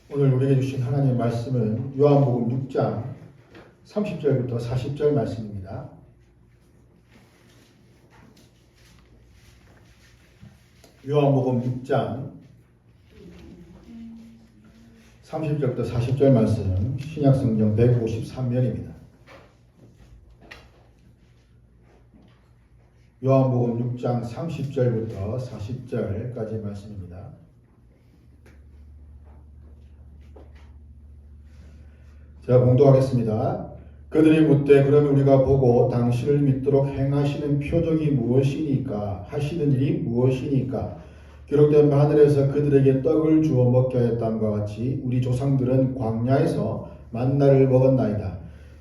오늘 우리에게 주신 하나님의 말씀은 요한복음 6장 30절부터 40절 말씀입니다. 요한복음 6장 30절부터 40절 말씀, 신약성경 153면입니다. 요한복음 6장 30절부터 40절까지 말씀입니다. 제가 봉독하겠습니다. 그들이 묻되 그러면 우리가 보고 당신을 믿도록 행하시는 표적이 무엇이니까 하시는 일이 무엇이니까 기록된 바 하늘에서 그들에게 떡을 주어 먹게 하였다함과 같이 우리 조상들은 광야에서 만나를 먹었나이다.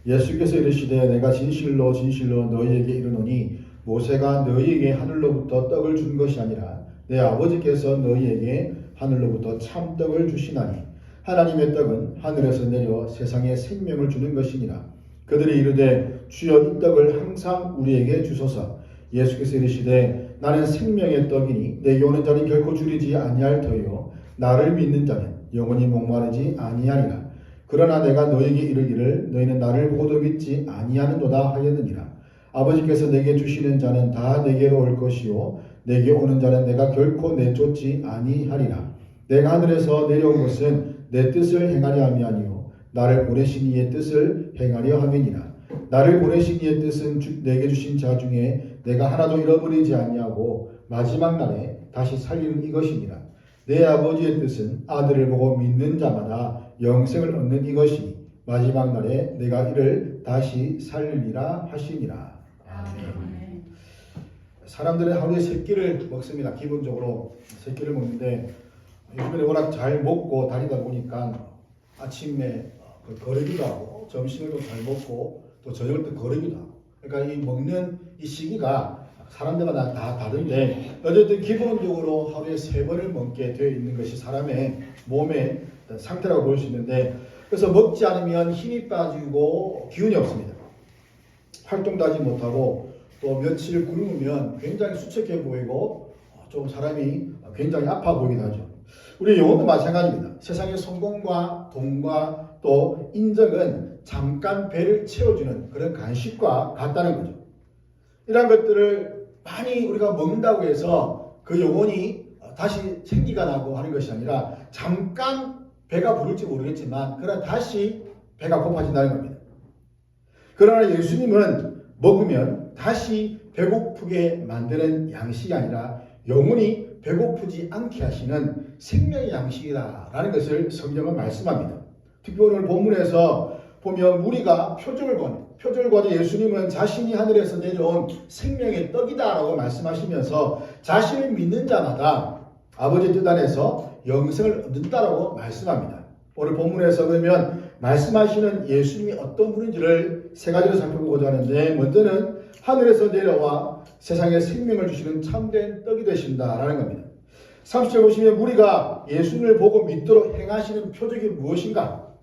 예수께서 이르시되 내가 진실로 진실로 너희에게 이르노니 모세가 너희에게 하늘로부터 떡을 준 것이 아니라 내 아버지께서 너희에게 하늘로부터 참떡을 주시나니 하나님의 떡은 하늘에서 내려 세상에 생명을 주는 것이니라. 그들이 이르되 주여 이 떡을 항상 우리에게 주소서. 예수께서 이르시되 나는 생명의 떡이니 내게 오는 자는 결코 줄이지 아니할 터요 나를 믿는 자는 영원히 목마르지 아니하리라. 그러나 내가 너에게 이르기를 너희는 나를 보고도 믿지 아니하는도다 하였느니라. 아버지께서 내게 주시는 자는 다 내게로 올 것이요 내게 오는 자는 내가 결코 내쫓지 아니하리라. 내가 하늘에서 내려온 것은 내 뜻을 행하려 함이 아니요 나를 보내신 이의 뜻을 행하려 함이니라. 나를 보내신 이의 뜻은 내게 주신 자 중에 내가 하나도 잃어버리지 아니하고 마지막 날에 다시 살리는 이것이니라. 내 아버지의 뜻은 아들을 보고 믿는 자마다 영생을 얻는 이것이니 마지막 날에 내가 이를 다시 살리리라 하시니라. 아멘. 사람들은 하루에 3끼를 먹습니다. 기본적으로 3끼를 먹는데 요즘에 워낙 잘 먹고 다니다 보니까 아침에 거르기도 하고 점심을 또 잘 먹고 또 저녁을 또 거르기도 하고, 그러니까 이 먹는 이 시기가 사람들마다 다 다른데 어쨌든 기본적으로 하루에 3번을 먹게 되어 있는 것이 사람의 몸의 상태라고 볼 수 있는데, 그래서 먹지 않으면 힘이 빠지고 기운이 없습니다. 활동도 하지 못하고 또 며칠 굶으면 굉장히 수척해 보이고 좀 사람이 굉장히 아파 보이기도 하죠. 우리 영혼도 마찬가지입니다. 세상의 성공과 돈과 또 인정은 잠깐 배를 채워주는 그런 간식과 같다는 거죠. 이런 것들을 많이 우리가 먹는다고 해서 그 영혼이 다시 생기가 나고 하는 것이 아니라 잠깐 배가 부를지 모르겠지만 그러나 다시 배가 고파진다는 겁니다. 그러나 예수님은 먹으면 다시 배고프게 만드는 양식이 아니라 영혼이 배고프지 않게 하시는 생명의 양식이다라는 것을 성경은 말씀합니다. 특히 오늘 본문에서 보면 무리가 표적을 구하니 예수님은 자신이 하늘에서 내려온 생명의 떡이다라고 말씀하시면서 자신을 믿는 자마다 아버지의 뜻 안에서 영생을 얻는다라고 말씀합니다. 오늘 본문에서 그러면 말씀하시는 예수님이 어떤 분인지를 3가지로 살펴보고자 하는데, 먼저는 하늘에서 내려와 세상에 생명을 주시는 참된 떡이 되신다라는 겁니다. 30절 보시면 무리가 예수님을 보고 믿도록 행하시는 표적이 무엇인가?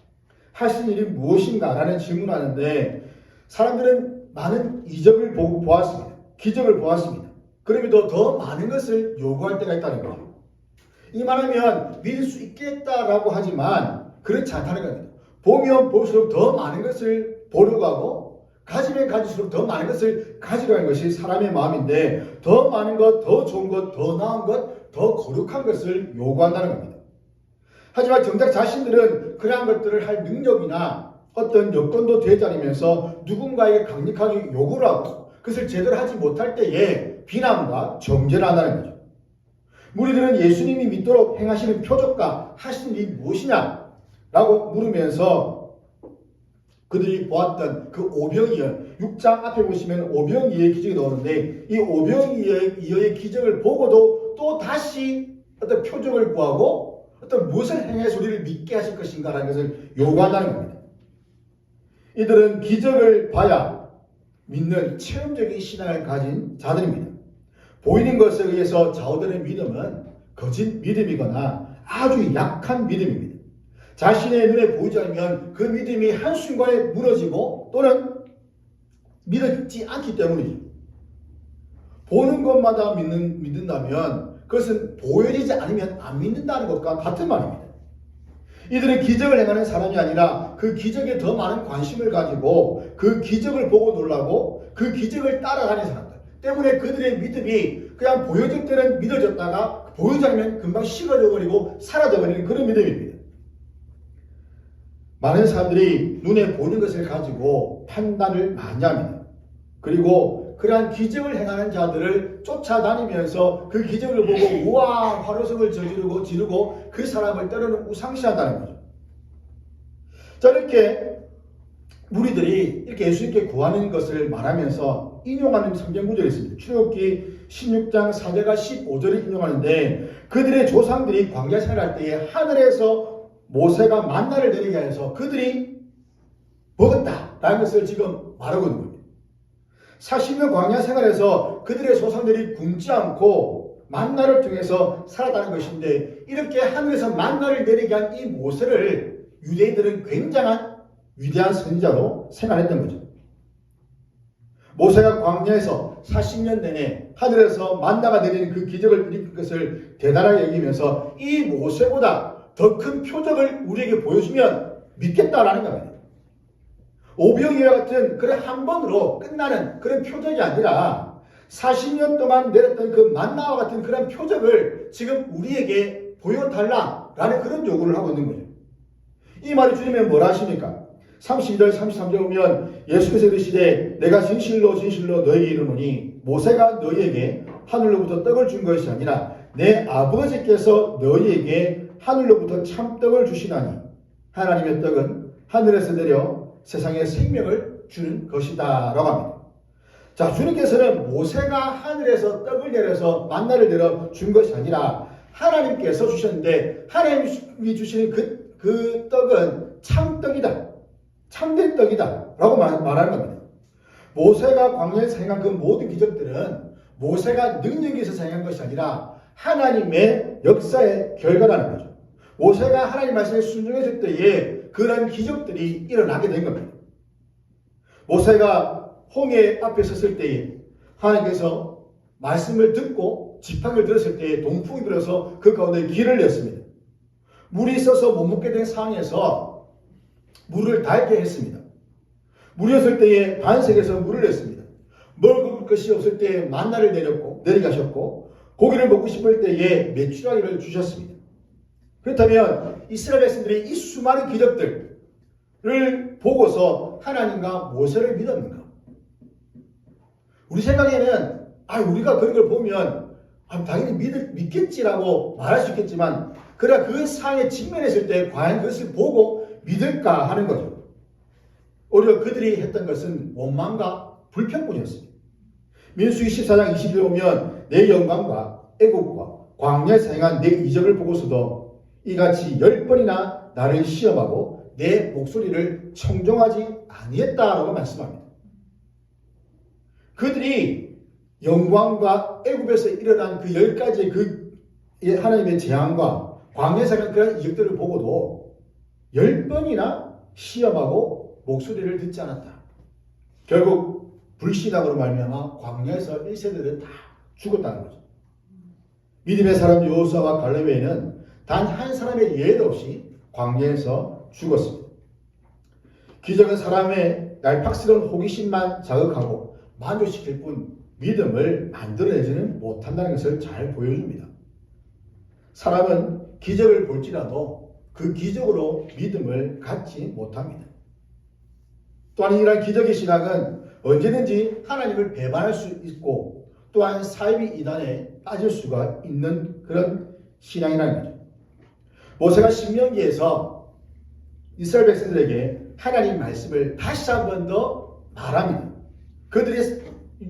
하신 일이 무엇인가? 라는 질문을 하는데, 사람들은 많은 이적을 보았습니다. 기적을 보았습니다. 그럼에도 더 많은 것을 요구할 때가 있다는 거죠. 이 말하면 믿을 수 있겠다라고 하지만 그렇지 않다는 겁니다. 보면 볼수록 더 많은 것을 보려고 하고 가지면 가질수록 더 많은 것을 가지려 하는 것이 사람의 마음인데, 더 많은 것, 더 좋은 것, 더 나은 것, 더 거룩한 것을 요구한다는 겁니다. 하지만 정작 자신들은 그러한 것들을 할 능력이나 어떤 여건도 되지 않으면서 누군가에게 강력하게 요구를 하고 그것을 제대로 하지 못할 때에 비난과 정죄를 한다는 거죠. 무리들은 예수님이 믿도록 행하시는 표적과 하시는 일이 무엇이냐? 라고 물으면서 그들이 보았던 그 오병이어, 6장 앞에 보시면 오병이어의 기적이 나오는데, 이 오병이어의 기적을 보고도 또 다시 어떤 표적을 구하고 어떤 무엇을 행해서 우리를 믿게 하실 것인가라는 것을 요구한다는 겁니다. 이들은 기적을 봐야 믿는 체험적인 신앙을 가진 자들입니다. 보이는 것에 의해서 좌우되는 믿음은 거짓 믿음이거나 아주 약한 믿음입니다. 자신의 눈에 보이지 않으면 그 믿음이 한순간에 무너지고 또는 믿어지지 않기 때문이죠. 보는 것마다 믿는다면 그것은 보여지지 않으면 안 믿는다는 것과 같은 말입니다. 이들은 기적을 행하는 사람이 아니라 그 기적에 더 많은 관심을 가지고 그 기적을 보고 놀라고 그 기적을 따라가는 사람들 때문에 그들의 믿음이 그냥 보여질 때는 믿어졌다가 보이지 않으면 금방 식어져 버리고 사라져 버리는 그런 믿음입니다. 많은 사람들이 눈에 보이는 것을 가지고 판단을 많이 합니다. 그리고 그러한 기적을 행하는 자들을 쫓아다니면서 그 기적을 보고 우와 환호성을 지르고 그 사람을 때로는 우상시한다는 거죠. 자, 이렇게 무리들이 이렇게 예수님께 구하는 것을 말하면서 인용하는 성경 구절이 있습니다. 출애굽기 16장 4절과 15절을 인용하는데 그들의 조상들이 광야 생활할 때에 하늘에서 모세가 만나를 내리게 해서 그들이 먹었다라는 것을 지금 말하고 있는 겁니다. 40년 광야 생활에서 그들의 조상들이 굶지 않고 만나를 통해서 살았다는 것인데 이렇게 하늘에서 만나를 내리게 한 이 모세를 유대인들은 굉장한 위대한 선지자로 생각했던 거죠. 모세가 광야에서 40년 내내 하늘에서 만나가 내리는 그 기적을 일으킨 것을 대단하게 여기면서 이 모세보다 더 큰 표적을 우리에게 보여주면 믿겠다라는 겁니다. 오병이와 같은 그런 한 번으로 끝나는 그런 표적이 아니라 40년 동안 내렸던 그 만나와 같은 그런 표적을 지금 우리에게 보여달라라는 그런 요구를 하고 있는 거죠. 이 말이 주님은 뭐라 하십니까? 32절 33절 보면 예수께서 이르시되 내가 진실로 진실로 너희에게 이르노니 모세가 너희에게 하늘로부터 떡을 준 것이 아니라 내 아버지께서 너희에게 하늘로부터 참떡을 주시나니 하나님의 떡은 하늘에서 내려 세상에 생명을 주는 것이다 라고 합니다. 자, 주님께서는 모세가 하늘에서 떡을 내려서 만나를 내려 준 것이 아니라 하나님께서 주셨는데 하나님이 주시는 그 떡은 참떡이다, 참된 떡이다 라고 말하는 겁니다. 모세가 광야에서 행한 그 모든 기적들은 모세가 능력이 있어서 행한 것이 아니라 하나님의 역사의 결과라는 거죠. 모세가 하나님 말씀에 순종했을 때에 그런 기적들이 일어나게 된 겁니다. 모세가 홍해 앞에 섰을 때에 하나님께서 말씀을 듣고 지팡이를 들었을 때에 동풍이 불어서 그 가운데 길을 냈습니다. 물이 있어서 못 먹게 된 상황에서 물을 달게 했습니다. 물이 없을 때에 반석에서 물을 냈습니다. 먹을 것이 없을 때에 만나를 내리게 하셨고 고기를 먹고 싶을 때에 메추라기를 주셨습니다. 그렇다면 이스라엘 백성들이 이 수많은 기적들을 보고서 하나님과 모세를 믿었는가? 우리 생각에는 우리가 그런 걸 보면 당연히 믿겠지라고 말할 수 있겠지만 그러나 그 상황에 직면했을 때 과연 그것을 보고 믿을까 하는 거죠. 오히려 그들이 했던 것은 원망과 불평뿐이었습니다. 민수기 14장 20절 보면 내 영광과 애국과 광야에서 행한 내 이적을 보고서도 이같이 10번이나 나를 시험하고 내 목소리를 청종하지 아니했다라고 말씀합니다. 그들이 영광과 애굽에서 일어난 그 10가지의 그 하나님의 재앙과 광야에서 행한 그런 이적들을 보고도 10번이나 시험하고 목소리를 듣지 않았다. 결국 불신앙으로 말미암아 광야에서 1세대들은 다 죽었다는 거죠. 믿음의 사람 여호수아와 갈렙 외에는 단 한 사람의 예도 없이 광야에서 죽었습니다. 기적은 사람의 얄팍스러운 호기심만 자극하고 만족시킬 뿐 믿음을 만들어내지는 못한다는 것을 잘 보여줍니다. 사람은 기적을 볼지라도 그 기적으로 믿음을 갖지 못합니다. 또한 이러한 기적의 신앙은 언제든지 하나님을 배반할 수 있고 또한 사이비 이단에 빠질 수가 있는 그런 신앙이라는 거죠. 모세가 신명기에서 이스라엘 백성들에게 하나님 말씀을 다시 한 번 더 말합니다. 그들이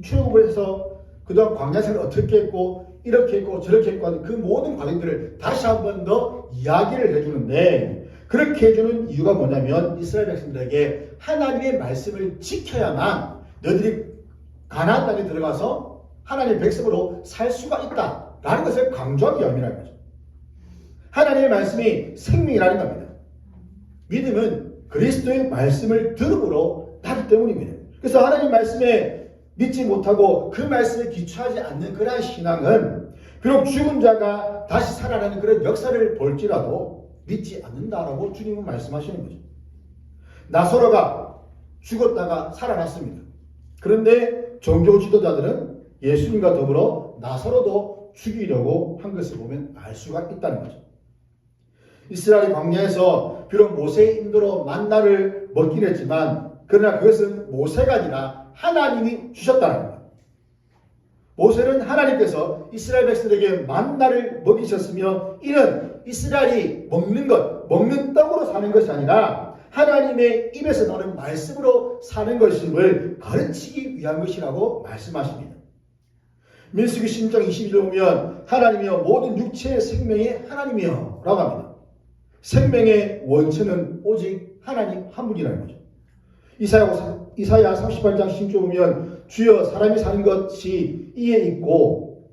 출애굽을 해서 그동안 광야 생활을 어떻게 했고 이렇게 했고 저렇게 했고 하는 그 모든 과정들을 다시 한 번 더 이야기를 해주는데 그렇게 해주는 이유가 뭐냐면 이스라엘 백성들에게 하나님의 말씀을 지켜야만 너희들이 가나안 땅에 들어가서 하나님의 백성으로 살 수가 있다라는 것을 강조하기 위함이라는 거죠. 하나님의 말씀이 생명이라는 겁니다. 믿음은 그리스도의 말씀을 들음으로 나기 때문입니다. 그래서 하나님 말씀에 믿지 못하고 그 말씀에 기초하지 않는 그러한 신앙은 비록 죽은 자가 다시 살아나는 그런 역사를 볼지라도 믿지 않는다라고 주님은 말씀하시는 거죠. 나사로가 죽었다가 살아났습니다. 그런데 종교 지도자들은 예수님과 더불어 나사로도 죽이려고 한 것을 보면 알 수가 있다는 거죠. 이스라엘 광야에서 비록 모세의 인도로 만나를 먹긴 했지만 그러나 그것은 모세가 아니라 하나님이 주셨다는 거예요. 모세는 하나님께서 이스라엘 백성들에게 만나를 먹이셨으며 이는 이스라엘이 먹는 떡으로 사는 것이 아니라 하나님의 입에서 나오는 말씀으로 사는 것임을 가르치기 위한 것이라고 말씀하십니다. 민수기 16장 22절 보면 하나님이여 모든 육체의 생명의 하나님이여 라고 합니다. 생명의 원천은 오직 하나님 한 분이라는 거죠. 이사야 38장 16절 보면 주여 사람이 사는 것이 이에 있고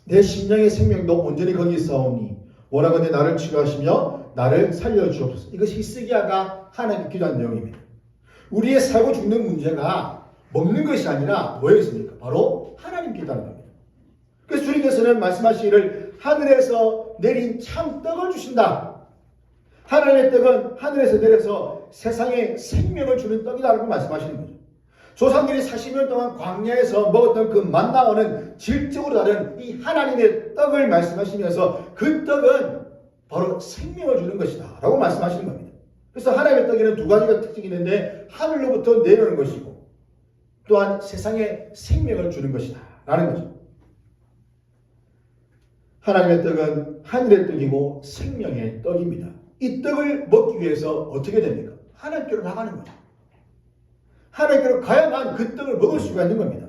내 심령의 생명도 온전히 거기 있사오니 원하건대 나를 치료하시며 나를 살려주옵소서. 이것이 히스기야가 하나님께 기도한 내용입니다. 우리의 살고 죽는 문제가 먹는 것이 아니라 뭐였습니까? 바로 하나님께 기도하는 겁니다. 그래서 주님께서는 말씀하시기를 하늘에서 내린 참떡을 주신다. 하나님의 떡은 하늘에서 내려서 세상에 생명을 주는 떡이다라고 말씀하시는 거죠. 조상들이 40년 동안 광야에서 먹었던 그 만나와는 질적으로 다른 이 하나님의 떡을 말씀하시면서 그 떡은 바로 생명을 주는 것이다 라고 말씀하시는 겁니다. 그래서 하나님의 떡에는 두 가지가 특징이 있는데 하늘로부터 내려오는 것이고 또한 세상에 생명을 주는 것이다 라는 거죠. 하나님의 떡은 하늘의 떡이고 생명의 떡입니다. 이 떡을 먹기 위해서 어떻게 됩니까? 하나님께로 나가는 거죠. 하나님께로 가야만 그 떡을 먹을 수가 있는 겁니다.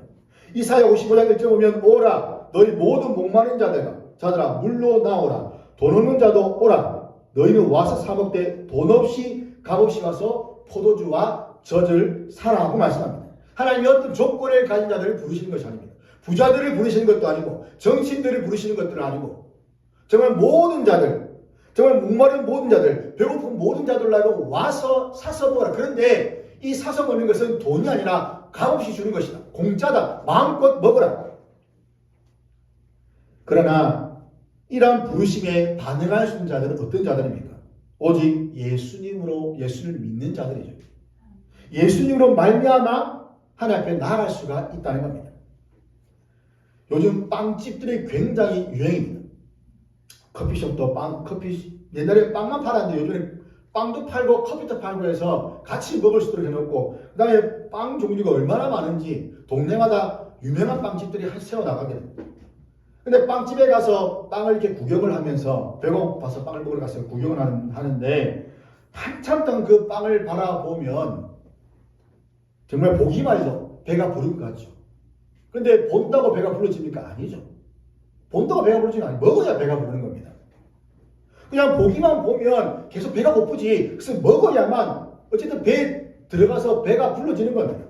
이사야 55장 1절 보면 오라 너희 모든 목마른 자들아 물로 나오라 돈 없는 자도 오라 너희는 와서 사 먹되 돈 없이 값없이 와서 포도주와 젖을 사라 하고 말씀합니다. 하나님이 어떤 조건을 가진 자들을 부르시는 것이 아닙니다. 부자들을 부르시는 것도 아니고 정치인들을 부르시는 것도 아니고 정말 모든 자들 정말 목마른 모든 자들 배고픈 모든 자들로 와서 사서 먹어라. 그런데 이 사서 먹는 것은 돈이 아니라 값없이 주는 것이다. 공짜다. 마음껏 먹어라. 그러나 이러한 부르심에 반응할 수 있는 자들은 어떤 자들입니까? 오직 예수님을 믿는 자들이죠. 예수님으로 말미암아 하나님 앞에 나아갈 수가 있다는 겁니다. 요즘 빵집들이 굉장히 유행입니다. 커피숍도 옛날에 빵만 팔았는데 요즘에 빵도 팔고 커피도 팔고 해서 같이 먹을 수 있도록 해놓고 그 다음에 빵 종류가 얼마나 많은지 동네마다 유명한 빵집들이 세워나가게 됩니다. 근데 빵집에 가서 빵을 이렇게 구경을 하면서 배고파서 빵을 먹으러 가서 구경을 하는데 한참 동안 그 빵을 바라보면 정말 보기만 해도 배가 부를 것 같죠. 근데 본다고 배가 불러집니까? 아니죠. 본다고 배가 부르지는 않아요. 먹어야 배가 부르는 겁니다. 그냥 보기만 보면 계속 배가 고프지. 그래서 먹어야만 어쨌든 배에 들어가서 배가 불러지는 겁니다.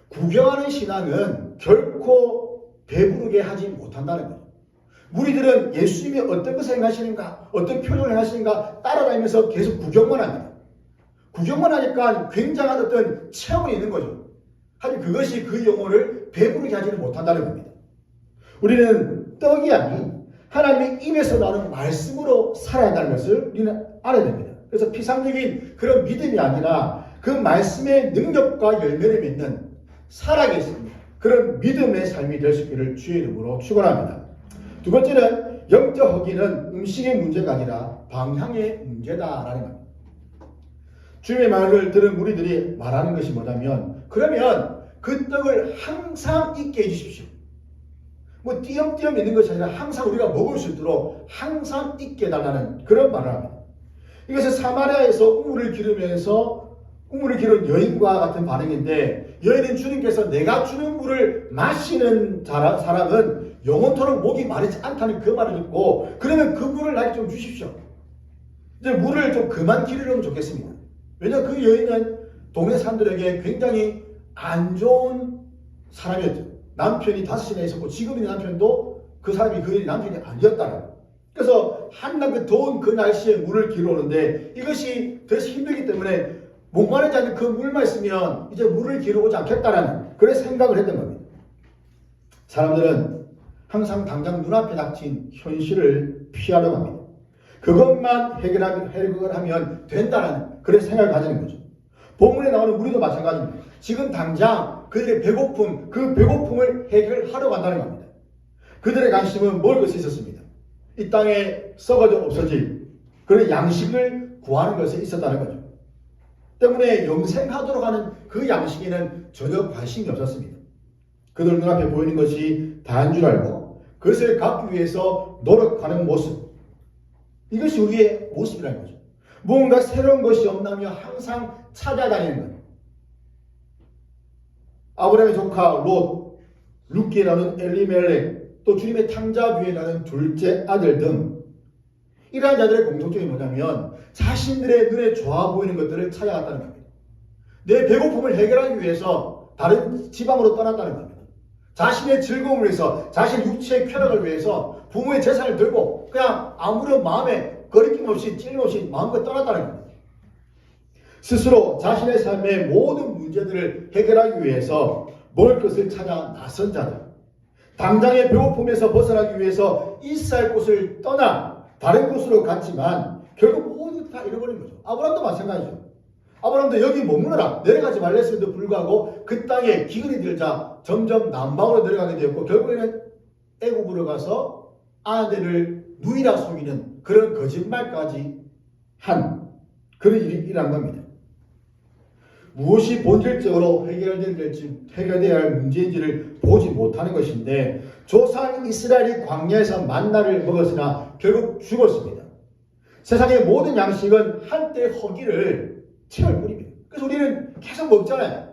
구경하는 신앙은 결코 배부르게 하지 못한다는 거예요. 무리들은 예수님이 어떤 것을 행하시는가, 어떤 표정을 행하시는가 따라다니면서 계속 구경만 합니다. 구경만 하니까 굉장한 어떤 체험이 있는 거죠. 하지만 그것이 그 영혼을 배부르게 하지는 못한다는 겁니다. 우리는 떡이 아닌 하나님의 입에서 나오는 말씀으로 살아야 한다는 것을 우리는 알아야 됩니다. 그래서 피상적인 그런 믿음이 아니라 그 말씀의 능력과 열매를 맺는 살아계신 그런 믿음의 삶이 될 수 있기를 주의 이름으로 축원합니다. 두 번째는 영적 허기는 음식의 문제가 아니라 방향의 문제다라는 겁니다. 주님의 말을 들은 무리들이 말하는 것이 뭐냐면 그러면 그 떡을 항상 있게 해주십시오. 뭐 띄엄띄엄 있는 것이 아니라 항상 우리가 먹을 수 있도록 항상 있게 해달라는 그런 말을 합니다. 이것은 사마리아에서 우물을 기른 여인과 같은 반응인데 여인은 주님께서 내가 주는 물을 마시는 사람은 영원토록 목이 마르지 않다는 그 말을 듣고 그러면 그 물을 나에게 좀 주십시오. 이제 물을 좀 그만 기르면 좋겠습니다. 왜냐하면 그 여인은 동네 사람들에게 굉장히 안 좋은 사람이었죠. 남편이 5이나 있었고 지금 있는 남편도 그 사람이 그 남편이 아니었다는. 그래서 한낮 그 더운 그 날씨에 물을 길어 오는데 이것이 더 힘들기 때문에 목마르지 않는 그 물만 있으면 이제 물을 길어 오지 않겠다라는 그런 생각을 했던 겁니다. 사람들은 항상 당장 눈앞에 닥친 현실을 피하려고 합니다. 그것만 해결하면 된다는 그런 생각을 가지는 거죠. 본문에 나오는 우리도 마찬가지입니다. 지금 당장 그들의 배고픔, 그 배고픔을 해결하러 간다는 겁니다. 그들의 관심은 먹을 것이 있었습니다. 이 땅에 썩어져 없어질 그런 양식을 구하는 것에 있었다는 거죠. 때문에 영생하도록 하는 그 양식에는 전혀 관심이 없었습니다. 그들 눈앞에 보이는 것이 다인 줄 알고 그것을 갖기 위해서 노력하는 모습, 이것이 우리의 모습이라는 거죠. 뭔가 새로운 것이 없나며 항상 찾아다니는 거예요. 아브라함의 조카 롯, 룻기에 나오는 엘리멜렉, 또 주님의 탕자 위에 나는 둘째 아들 등 이러한 자들의 공통점이 뭐냐면 자신들의 눈에 좋아 보이는 것들을 찾아갔다는 겁니다. 내 배고픔을 해결하기 위해서 다른 지방으로 떠났다는 겁니다. 자신의 즐거움을 위해서, 자신의 육체의 쾌락을 위해서 부모의 재산을 들고 그냥 아무런 마음에 거리낌 없이 찔림 없이 마음껏 떠났다는 겁니다. 스스로 자신의 삶의 모든 문제들을 해결하기 위해서 먹을 것을 찾아 나선 자들, 당장의 배고픔에서 벗어나기 위해서 이스라엘 곳을 떠나 다른 곳으로 갔지만 결국 모두 다 잃어버린 거죠. 아브라함도 마찬가지죠. 아브라함도 여기 머무느라 내려가지 말랬음에도 불구하고 그 땅에 기근이 들자 점점 남방으로 내려가게 되었고 결국에는 애굽으로 가서 아내를 누이라 속이는 그런 거짓말까지 한 그런 일이 일어난 겁니다. 무엇이 본질적으로 해결되어야 할 문제인지를 보지 못하는 것인데 조상 이스라엘이 광야에서 만나를 먹었으나 결국 죽었습니다. 세상의 모든 양식은 한때 허기를 채울 뿐입니다. 그래서 우리는 계속 먹잖아요.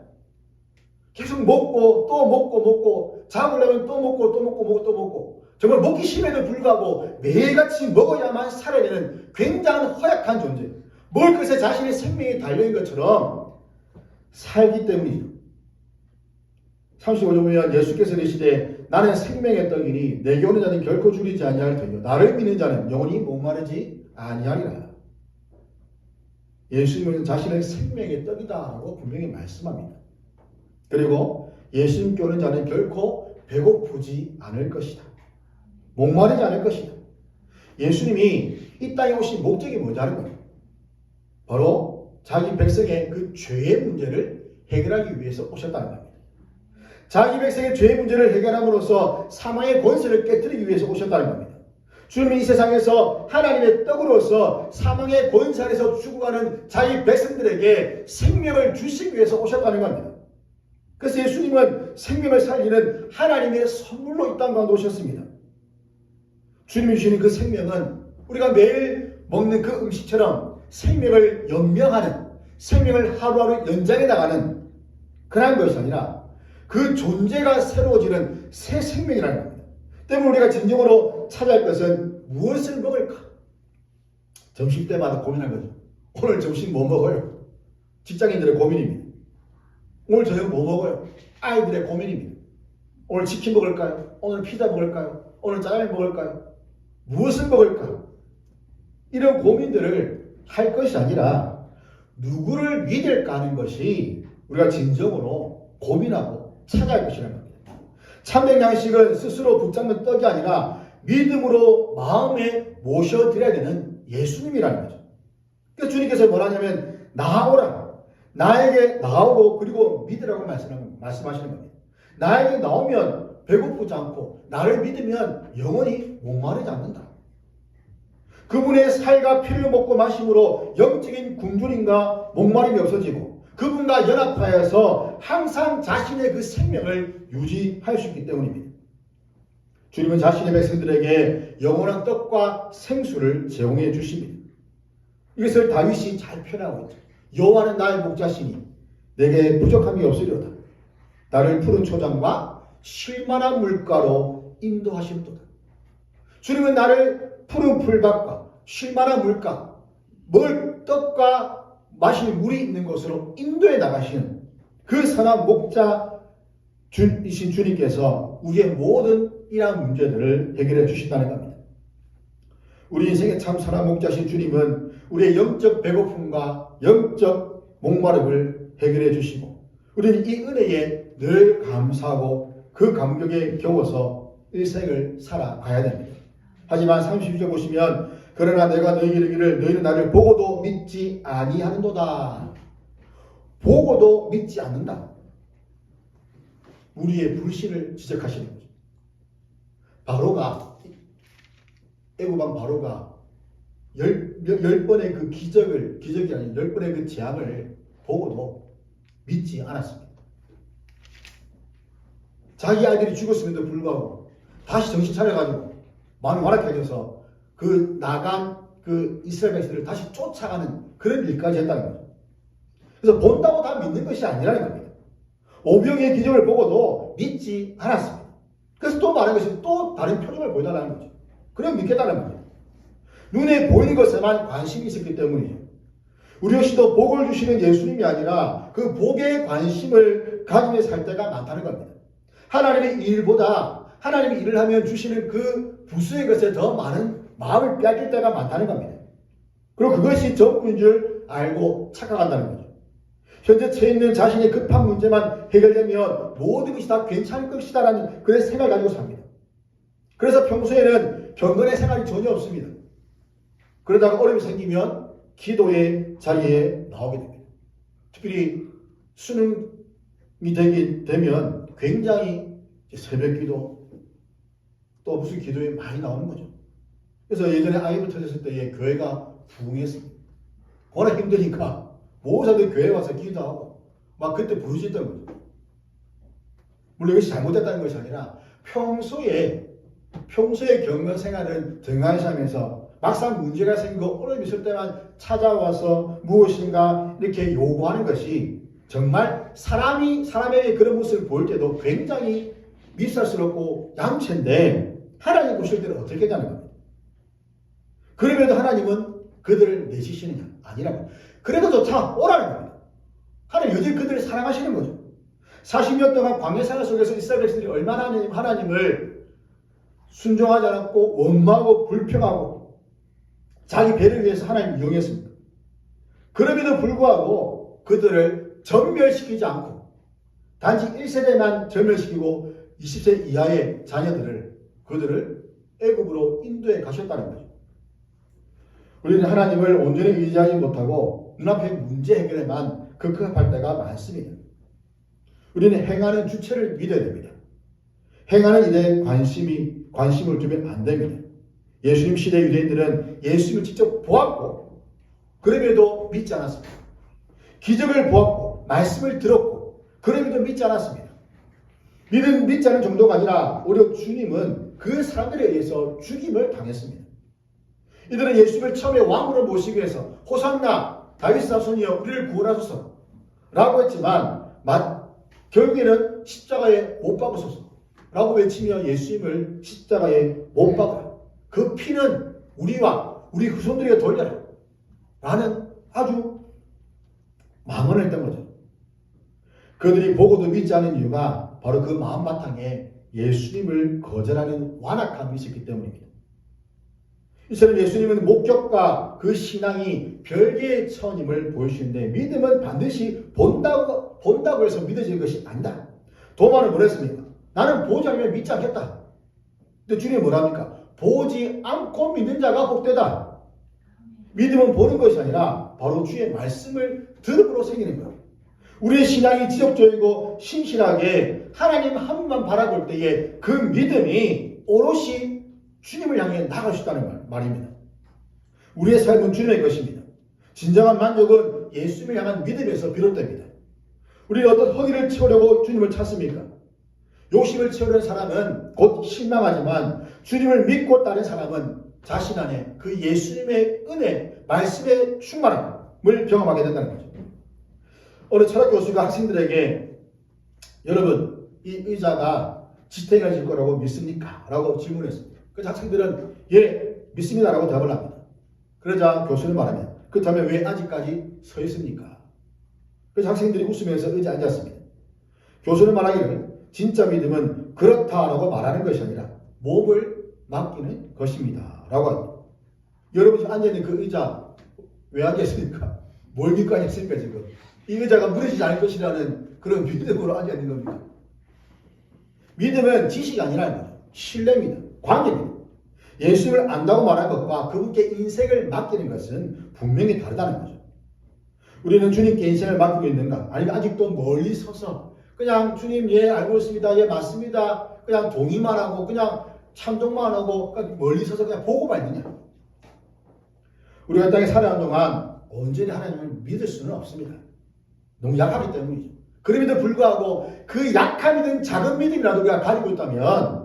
계속 먹고 또 먹고 잡으려면 또 먹고 정말 먹기 싫음에도 불구하고 매일같이 먹어야만 살아야 되는 굉장한 허약한 존재, 먹을 것에 자신의 생명이 달려있는 것처럼 살기 때문이죠. 35절 보면 예수께서 이르시되 나는 생명의 떡이니 내게 오는 자는 결코 줄이지 아니할 테며 나를 믿는 자는 영원히 목마르지 아니하리라. 예수님은 자신의 생명의 떡이다라고 분명히 말씀합니다. 그리고 예수님께 오는 자는 결코 배고프지 않을 것이다. 목마르지 않을 것이다. 예수님이 이 땅에 오신 목적이 뭐냐는 거예요. 바로 자기 백성의 그 죄의 문제를 해결하기 위해서 오셨다는 겁니다. 자기 백성의 죄의 문제를 해결함으로써 사망의 권세를 깨뜨리기 위해서 오셨다는 겁니다. 주님이 이 세상에서 하나님의 떡으로서 사망의 권세 아래서 죽어가는 자기 백성들에게 생명을 주시기 위해서 오셨다는 겁니다. 그래서 예수님은 생명을 살리는 하나님의 선물로 이 땅 가운데 오셨습니다. 주님이 주시는 그 생명은 우리가 매일 먹는 그 음식처럼 생명을 연명하는, 생명을 하루하루 연장해 나가는 그런 것이 아니라 그 존재가 새로워지는 새 생명이라는 겁니다. 때문에 우리가 진정으로 찾아야 할 것은 무엇을 먹을까? 점심 때마다 고민한 거죠. 오늘 점심 뭐 먹어요? 직장인들의 고민입니다. 오늘 저녁 뭐 먹어요? 아이들의 고민입니다. 오늘 치킨 먹을까요? 오늘 피자 먹을까요? 오늘 짜장면 먹을까요? 무엇을 먹을까? 이런 고민들을 할 것이 아니라 누구를 믿을까 하는 것이 우리가 진정으로 고민하고 찾아야 할 것이라는 겁니다. 참된 양식은 스스로 붙잡는 떡이 아니라 믿음으로 마음에 모셔드려야 되는 예수님이라는 거죠. 그래서 주님께서 뭐라냐면 나오라. 나에게 나오고 그리고 믿으라고 말씀하시는 겁니다. 나에게 나오면 배고프지 않고 나를 믿으면 영원히 목마르지 않는다. 그분의 살과 피를 먹고 마심으로 영적인 굶주림과 목마름이 없어지고 그분과 연합하여서 항상 자신의 그 생명을 유지할 수 있기 때문입니다. 주님은 자신의 백성들에게 영원한 떡과 생수를 제공해 주십니다. 이것을 다윗이 잘 표현하고 있죠. 여호와는 나의 목자시니 내게 부족함이 없으리로다. 나를 푸른 초장과 쉴만한 물가로 인도하시리로다. 주님은 나를 푸른 풀밭과 쉴만한 물가, 먹을 떡과 마실 물이 있는 곳으로 인도해 나가시는 그 선한 목자이신 주님께서 우리의 모든 이러한 문제들을 해결해 주신다는 겁니다. 우리 인생의 참 선한 목자신 주님은 우리의 영적 배고픔과 영적 목마름을 해결해 주시고 우리는 이 은혜에 늘 감사하고 그 감격에 겨워서 일생을 살아가야 됩니다. 하지만 32절 보시면 그러나 내가 너희에게 이르기를 너희는 나를 보고도 믿지 아니하는도다. 보고도 믿지 않는다. 우리의 불신을 지적하시는 거죠. 바로가 애굽왕 바로가 열 번의 그 기적이 아닌 10번의 그 재앙을 보고도 믿지 않았습니다. 자기 아이들이 죽었음에도 불구하고 다시 정신 차려가지고 마음이 완악해져서 그 나간 그 이스라엘 백성들을 다시 쫓아가는 그런 일까지 했다는 거죠. 그래서 본다고 다 믿는 것이 아니라는 겁니다. 오병의 기적을 보고도 믿지 않았습니다. 그래서 또 말한 것이 또 다른 표정을 보여달라는 거죠. 그럼 믿겠다는 겁니다. 눈에 보이는 것에만 관심이 있었기 때문이죠. 우리 역시도 복을 주시는 예수님이 아니라 그 복에 관심을 가지며 살 때가 많다는 겁니다. 하나님의 일보다 하나님이 일을 하면 주시는 그 부수의 것에 더 많은 마음을 빼앗길 때가 많다는 겁니다. 그리고 그것이 전부인 줄 알고 착각한다는 거죠. 현재 처해 있는 자신의 급한 문제만 해결되면 모든 것이 다 괜찮을 것이다라는 그런 생각을 가지고 삽니다. 그래서 평소에는 경건의 생활이 전혀 없습니다. 그러다가 어려움이 생기면 기도의 자리에 나오게 됩니다. 특별히 수능이 되면 굉장히 새벽 기도 또 무슨 기도에 많이 나오는 거죠. 그래서 예전에 아이들 터졌을 때에 교회가 부흥했습니다. 워낙 힘드니까 모사들 교회에 와서 기도하고 막 그때 부르짖던 거죠. 물론 이것이 잘못됐다는 것이 아니라 평소에 경건 생활은 등한시하면서 막상 문제가 생기고 어려움이 있을 때만 찾아와서 무엇인가 이렇게 요구하는 것이 정말 사람에게 그런 모습을 보일 때도 굉장히 밉살스럽고 양체인데 하나님 보실 때는 어떻게 되는 겁니다. 그럼에도 하나님은 그들을 내치시느냐? 아니라고. 그래도조차 오라는 겁니다. 하나님 여전히 그들을 사랑하시는 거죠. 40년 동안 광야 생활 속에서 이스라엘 백성들이 얼마나 하나님을 순종하지 않았고 원망하고 불평하고 자기 배를 위해서 하나님을 이용했습니다. 그럼에도 불구하고 그들을 전멸시키지 않고 단지 1세대만 전멸시키고 20세 이하의 그들을 애굽으로 인도해 가셨다는 거죠. 우리는 하나님을 온전히 의지하지 못하고 눈앞의 문제 해결에만 급급할 때가 많습니다. 우리는 행하는 주체를 믿어야 됩니다. 행하는 일에 관심을 두면 안 됩니다. 예수님 시대 유대인들은 예수님을 직접 보았고 그럼에도 믿지 않았습니다. 기적을 보았고 말씀을 들었고 그럼에도 믿지 않았습니다. 믿지 않은 정도가 아니라 오히려 주님은 그 사람들에 의해서 죽임을 당했습니다. 이들은 예수님을 처음에 왕으로 모시기 위해서 호산나 다윗 자손이여 우리를 구원하소서 라고 했지만 결국에는 십자가에 못 박으소서 라고 외치며 예수님을 십자가에 못 박아라. 그 피는 우리와 우리 후손들에게 돌려라 라는 아주 망언을 했던 거죠. 그들이 보고도 믿지 않은 이유가 바로 그 마음 바탕에 예수님을 거절하는 완악함이 있었기 때문입니다. 이처럼 예수님은 목격과 그 신앙이 별개의 차원임을 보여주시는데 믿음은 반드시 본다고 해서 믿어지는 것이 아니다. 도마는 뭐랬습니까? 나는 보지 않으면 믿지 않겠다. 근데 주님이 뭐랍니까? 보지 않고 믿는 자가 복되다. 믿음은 보는 것이 아니라 바로 주의 말씀을 들음으로 생기는 거예요. 우리의 신앙이 지속적이고 신실하게 하나님 한 분만 바라볼 때에 그 믿음이 오롯이 주님을 향해 나갈 수 있다는 말입니다. 우리의 삶은 주님의 것입니다. 진정한 만족은 예수님을 향한 믿음에서 비롯됩니다. 우리는 어떤 허기를 채우려고 주님을 찾습니까? 욕심을 채우는 사람은 곧 실망하지만 주님을 믿고 따른 사람은 자신 안에 그 예수님의 은혜, 말씀의 충만함을 경험하게 된다는 거죠. 어느 철학 교수가 학생들에게 여러분 이 의자가 지탱해질 거라고 믿습니까? 라고 질문했습니다. 그래서 학생들은 예 믿습니다 라고 답을 합니다. 그러자 교수는 말하면 그렇다면 왜 아직까지 서 있습니까? 그래서 학생들이 웃으면서 의자에 앉았습니다. 교수는 말하기를 진짜 믿음은 그렇다라고 말하는 것이 아니라 몸을 맡기는 것입니다 라고 합니다. 여러분 지금 앉아있는 그 의자 왜 앉아있습니까? 뭘 믿고 앉아있습니까 지금? 이 의자가 무너지지 않을 것이라는 그런 믿음으로 앉아있는 겁니다. 믿음은 지식이 아니라는 거죠. 신뢰입니다. 관계입니다. 예수님을 안다고 말하는 것과 그분께 인생을 맡기는 것은 분명히 다르다는 거죠. 우리는 주님께 인생을 맡기고 있는가? 아니면 아직도 멀리 서서 그냥 주님 예 알고 있습니다. 예 맞습니다. 그냥 동의만 하고 그냥 참동만 하고 그냥 멀리 서서 그냥 보고만 있느냐? 우리가 땅에 살아가는 동안 온전히 하나님을 믿을 수는 없습니다. 너무 약하기 때문이죠. 그럼에도 불구하고 그 약함이든 작은 믿음이라도 우리가 가지고 있다면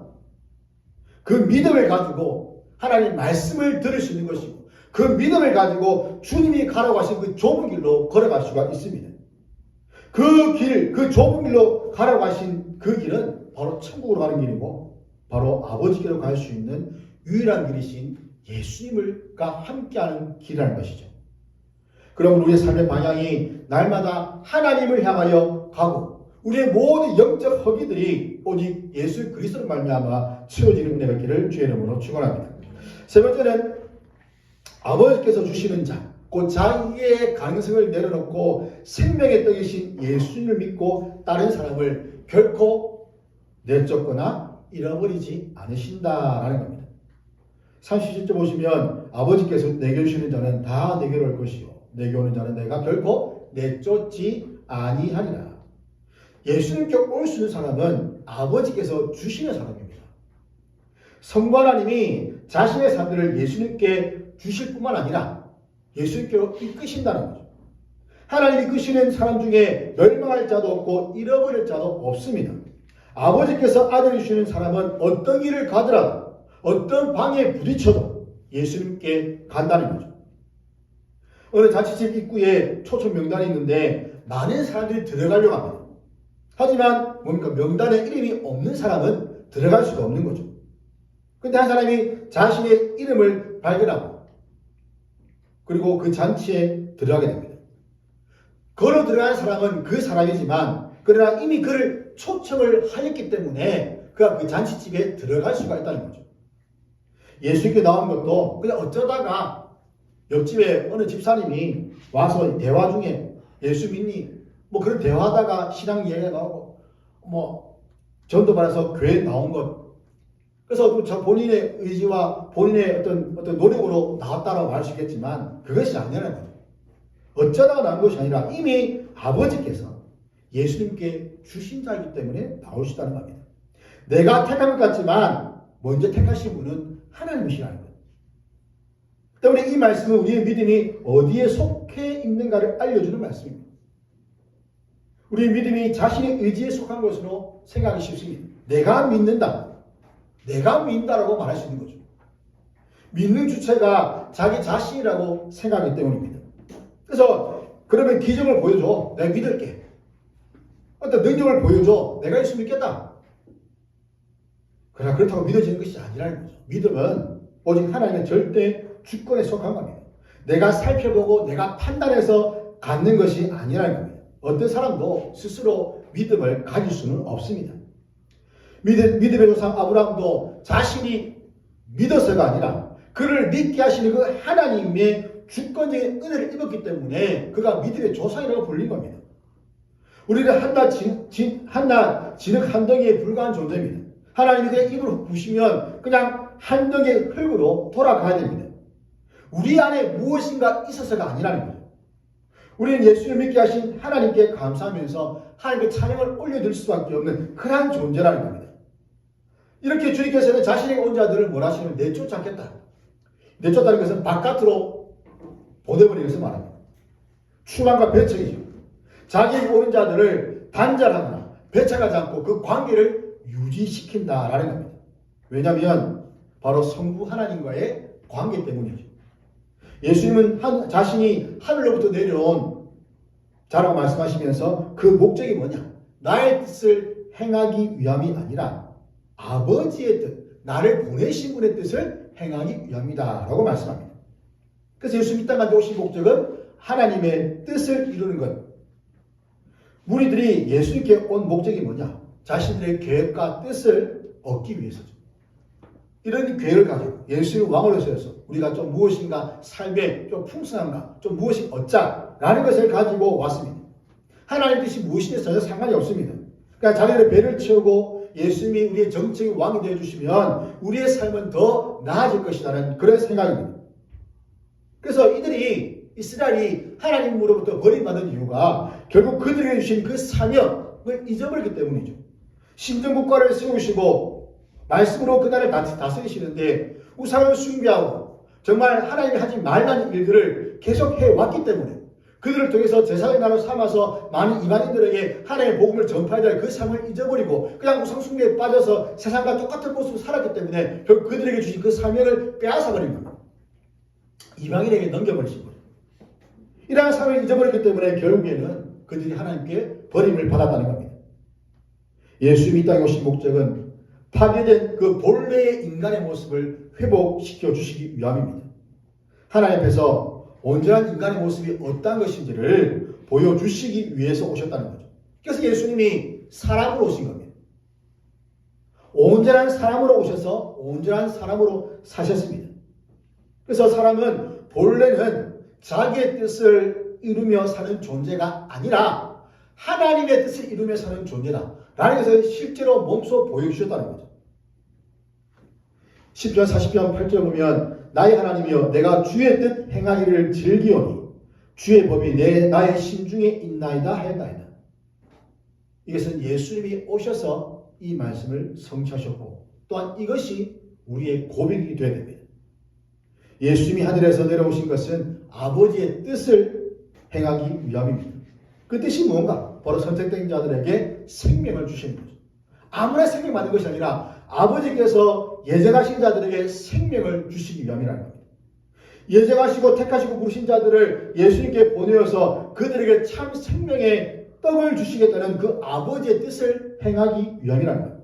그 믿음을 가지고 하나님 말씀을 들을 수 있는 것이고 그 믿음을 가지고 주님이 가라고 하신 그 좁은 길로 걸어갈 수가 있습니다. 그 길, 그 좁은 길로 가라고 하신 그 길은 바로 천국으로 가는 길이고 바로 아버지께로 갈 수 있는 유일한 길이신 예수님과 함께하는 길이라는 것이죠. 그러면 우리의 삶의 방향이 날마다 하나님을 향하여 가고 우리의 모든 영적 허기들이 오직 예수 그리스도로 말미암아 채워지는 은혜가 있기를 주의 이름으로 축원합니다. 세 번째는 아버지께서 주시는 자, 곧 자기의 가능성을 내려놓고 생명의 떡이신 예수님을 믿고 다른 사람을 결코 내쫓거나 잃어버리지 않으신다라는 겁니다. 37절 보시면 아버지께서 내게 주시는 자는 다 내게로 올 것이요 내게 오는 자는 내가 결코 내쫓지 아니하리라. 예수님께 올 수 있는 사람은 아버지께서 주시는 사람입니다. 성부 하나님이 자신의 사람들을 예수님께 주실 뿐만 아니라 예수님께로 이끄신다는 거죠. 하나님이 이끄시는 사람 중에 멸망할 자도 없고 잃어버릴 자도 없습니다. 아버지께서 아들을 주시는 사람은 어떤 길을 가더라도 어떤 방에 부딪혀도 예수님께 간다는 거죠. 어느 자취집 입구에 초청 명단이 있는데 많은 사람들이 들어가려고 합니다. 하지만 뭡니까? 명단에 이름이 없는 사람은 들어갈 수가 없는 거죠. 근데 한 사람이 자신의 이름을 발견하고 그리고 그 잔치에 들어가게 됩니다. 걸어 들어간 사람은 그 사람이지만 그러나 이미 그를 초청을 하였기 때문에 그가 그 잔치집에 들어갈 수가 있다는 거죠. 예수님께 나온 것도 그냥 어쩌다가 옆집에 어느 집사님이 와서 대화 중에 예수 믿니? 뭐 그런 대화하다가 신앙 이야기가 나오고 뭐 전도 받아서 교회에 나온 것. 그래서 본인의 의지와 본인의 어떤 노력으로 나왔다라고 말 수 있겠지만 그것이 아니라는 거죠. 어쩌다가 나온 것이 아니라 이미 아버지께서 예수님께 주신 자이기 때문에 나올 수 있다는 겁니다. 내가 택한 것 같지만 먼저 택하신 분은 하나님이시라는 거예요. 때문에 이 말씀은 우리의 믿음이 어디에 속해 있는가를 알려주는 말씀입니다. 우리의 믿음이 자신의 의지에 속한 것으로 생각하기 쉽습니다. 내가 믿는다. 내가 믿는다라고 말할 수 있는 거죠. 믿는 주체가 자기 자신이라고 생각하기 때문입니다. 그래서 그러면 기적을 보여줘. 내가 믿을게. 어떤 능력을 보여줘. 내가 예수 믿겠다. 그러나 그렇다고 믿어지는 것이 아니라는 거죠. 믿음은 오직 하나님의 절대 주권에 속한 겁니다. 내가 살펴보고 내가 판단해서 갖는 것이 아니라는 겁니다. 어떤 사람도 스스로 믿음을 가질 수는 없습니다. 믿음의 조상 아브라함도 자신이 믿어서가 아니라 그를 믿게 하시는 그 하나님의 주권적인 은혜를 입었기 때문에 그가 믿음의 조상이라고 불린 겁니다. 우리는 한낱 진흙 한 덩이에 불과한 존재입니다. 하나님이 내 입을 부시면 그냥 한 덩이의 흙으로 돌아가야 됩니다. 우리 안에 무엇인가 있어서가 아니라는 거죠. 우리는 예수를 믿게 하신 하나님께 감사하면서 하나님께 찬양을 올려드릴 수밖에 없는 그러한 존재라는 겁니다. 이렇게 주님께서는 자신의 온 자들을 뭘 하시면 내쫓았겠다. 내쫓다는 것은 바깥으로 보내버리는 것을 말합니다. 추방과 배척이죠. 자기에게 오는 자들을 단절하거나 배척하지 않고 그 관계를 유지시킨다라는 겁니다. 왜냐하면 바로 성부 하나님과의 관계 때문이죠. 예수님은 자신이 하늘로부터 내려온 자라고 말씀하시면서 그 목적이 뭐냐? 나의 뜻을 행하기 위함이 아니라 아버지의 뜻, 나를 보내신 분의 뜻을 행하기 위함이다 라고 말씀합니다. 그래서 예수님이 이 땅에 오신 목적은 하나님의 뜻을 이루는 것. 무리들이 예수님께 온 목적이 뭐냐? 자신들의 계획과 뜻을 얻기 위해서죠. 이런 계획을 가지고 예수를 왕으로 세워서 우리가 좀 무엇인가 삶에 좀 풍성한가, 좀 무엇이 얻자라는 것을 가지고 왔습니다. 하나님 뜻이 무엇인지 전혀 상관이 없습니다. 그러니까 자기들의 배를 채우고 예수님이 우리의 정책의 왕이 되어주시면 우리의 삶은 더 나아질 것이라는 그런 생각입니다. 그래서 이스라엘이 하나님으로부터 버림받은 이유가 결국 그들에게 주신 그 사명을 잊어버렸기 때문이죠. 신정국가를 세우시고 말씀으로 그 나라를 다스리시는데 우상을 숭배하고 정말 하나님이 하지 말라는 일들을 계속 해왔기 때문에 그들을 통해서 제사의 나라로 삼아서 많은 이방인들에게 하나님의 복음을 전파해야 될 그 삶을 잊어버리고 그냥 우상 숭배에 빠져서 세상과 똑같은 모습으로 살았기 때문에 결국 그들에게 주신 그 사명을 빼앗아버린 겁니다. 이방인에게 넘겨버리신 거예요. 이러한 삶을 잊어버렸기 때문에 결국에는 그들이 하나님께 버림을 받았다는 겁니다. 예수님이 이 땅에 오신 목적은 파괴된 그 본래의 인간의 모습을 회복시켜 주시기 위함입니다. 하나님 앞에서 온전한 인간의 모습이 어떤 것인지를 보여주시기 위해서 오셨다는 거죠. 그래서 예수님이 사람으로 오신 겁니다. 온전한 사람으로 오셔서 온전한 사람으로 사셨습니다. 그래서 사람은 본래는 자기의 뜻을 이루며 사는 존재가 아니라 하나님의 뜻을 이루며 사는 존재다 라는 것을 실제로 몸소 보여주셨다는 거죠. 10편 40편 8절 보면 나의 하나님이여 내가 주의 뜻 행하기를 즐기오니 주의 법이 나의 심중에 있나이다 하였나이다. 이것은 예수님이 오셔서 이 말씀을 성취하셨고 또한 이것이 우리의 고백이 되어야 됩니다. 예수님이 하늘에서 내려오신 것은 아버지의 뜻을 행하기 위함입니다. 그 뜻이 무언가? 바로 선택된 자들에게 생명을 주시는 거죠. 아무나 생명 받는 것이 아니라 아버지께서 예정하신 자들에게 생명을 주시기 위함이라는 겁니다. 예정하시고 택하시고 부르신 자들을 예수님께 보내어서 그들에게 참 생명의 떡을 주시겠다는 그 아버지의 뜻을 행하기 위함이라는 겁니다.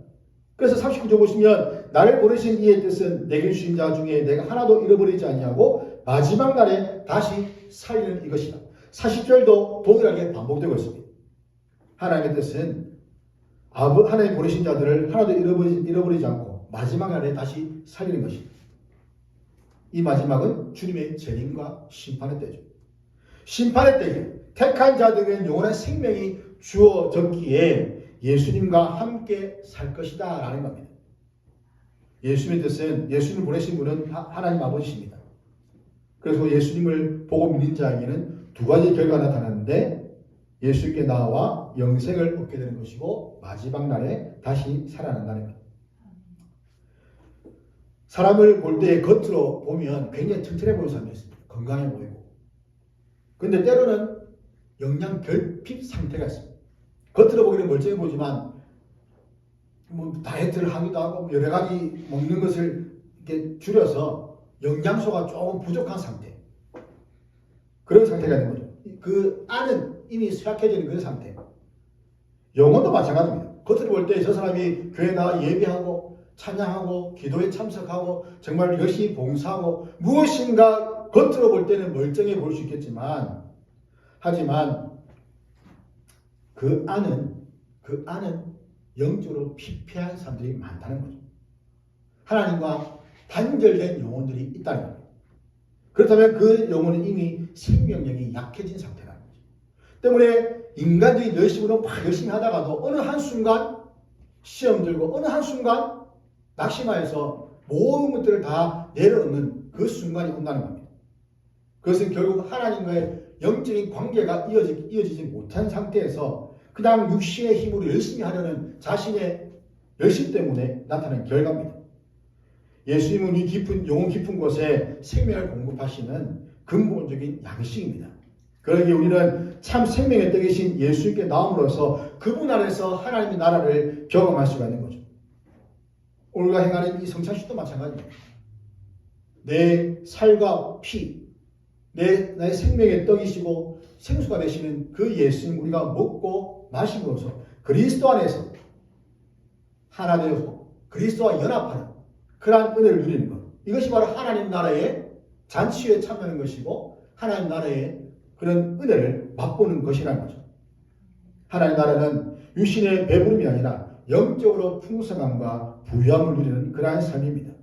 그래서 39절 보시면 나를 보내신 이의 뜻은 내게 주신 자 중에 내가 하나도 잃어버리지 아니하고 마지막 날에 다시 살리는 이것이다. 40절도 동일하게 반복되고 있습니다. 하나님의 뜻은 하나님 보내신 자들을 하나도 잃어버리지 않고 마지막 날에 다시 살리는 것입니다. 이 마지막은 주님의 재림과 심판의 때죠. 심판의 때에 택한 자들에게는 영원한 생명이 주어졌기에 예수님과 함께 살 것이다 라는 겁니다. 예수님의 뜻은 예수님을 보내신 분은 하나님 아버지십니다. 그래서 예수님을 보고 믿는 자에게는 두 가지 결과가 나타나는데 예수님께 나와 영생을 얻게 되는 것이고 마지막 날에 다시 살아난다는 것. 사람을 볼 때 겉으로 보면 굉장히 튼튼해 보이는 사람이 있습니다. 건강해 보이고. 그런데 때로는 영양 결핍 상태가 있습니다. 겉으로 보기는 멀쩡해 보이지만 다이어트를 하기도 하고 여러 가지 먹는 것을 이렇게 줄여서 영양소가 조금 부족한 상태. 그런 상태가 있는 거죠. 그 안은 이미 쇠약해지는 그런 상태. 영혼도 마찬가지입니다. 겉으로 볼 때 저 사람이 교회 나와 예배하고 찬양하고 기도에 참석하고 정말 열심히 봉사하고 무엇인가 겉으로 볼 때는 멀쩡해 보일 수 있겠지만 하지만 그 안은 영적으로 피폐한 사람들이 많다는 거죠. 하나님과 단절된 영혼들이 있다는 거예요. 그렇다면 그 영혼은 이미 생명력이 약해진 상태라는 거죠. 때문에 인간들이 열심으로 막 열심히 하다가도 어느 한순간 시험 들고 어느 한순간 낙심하여서 모든 것들을 다 내려놓는 그 순간이 온다는 겁니다. 그것은 결국 하나님과의 영적인 관계가 이어지지 못한 상태에서 그냥 육신의 힘으로 열심히 하려는 자신의 열심 때문에 나타나는 결과입니다. 예수님은 이 영혼 깊은 곳에 생명을 공급하시는 근본적인 양식입니다. 그러기에 우리는 참 생명의 떡이신 예수님께 나옴으로써 그분 안에서 하나님의 나라를 경험할 수가 있는 거죠. 오늘과 행하는 이 성찬식도 마찬가지입니다. 내 살과 피, 나의 생명의 떡이시고 생수가 되시는 그 예수님 우리가 먹고 마심으로써 그리스도 안에서 하나 되어서 그리스도와 연합하는 그러한 은혜를 누리는 것. 이것이 바로 하나님 나라의 잔치에 참여하는 것이고 하나님 나라의 그런 은혜를 맛보는 것이라는 거죠. 하나님 나라는 육신의 배부름이 아니라 영적으로 풍성함과 부유함을 누리는 그러한 삶입니다.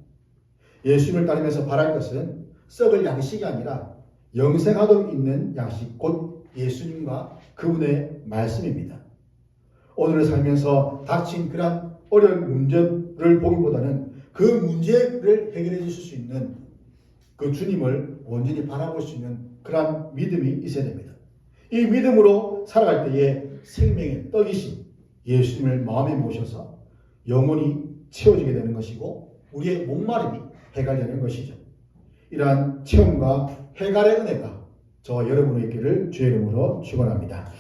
예수님을 따르면서 바랄 것은 썩을 양식이 아니라 영생하도록 있는 양식, 곧 예수님과 그분의 말씀입니다. 오늘을 살면서 닥친 그러한 어려운 문제를 보기보다는 그 문제를 해결해 주실 수 있는 그 주님을 온전히 바라볼 수 있는 그러한 믿음이 있어야 됩니다. 이 믿음으로 살아갈 때에 생명의 떡이신 예수님을 마음에 모셔서 영혼이 채워지게 되는 것이고 우리의 목마름이 해결되는 것이죠. 이러한 체험과 해갈의 은혜가 저와 여러분의 있기를 주의 이름으로 축원합니다.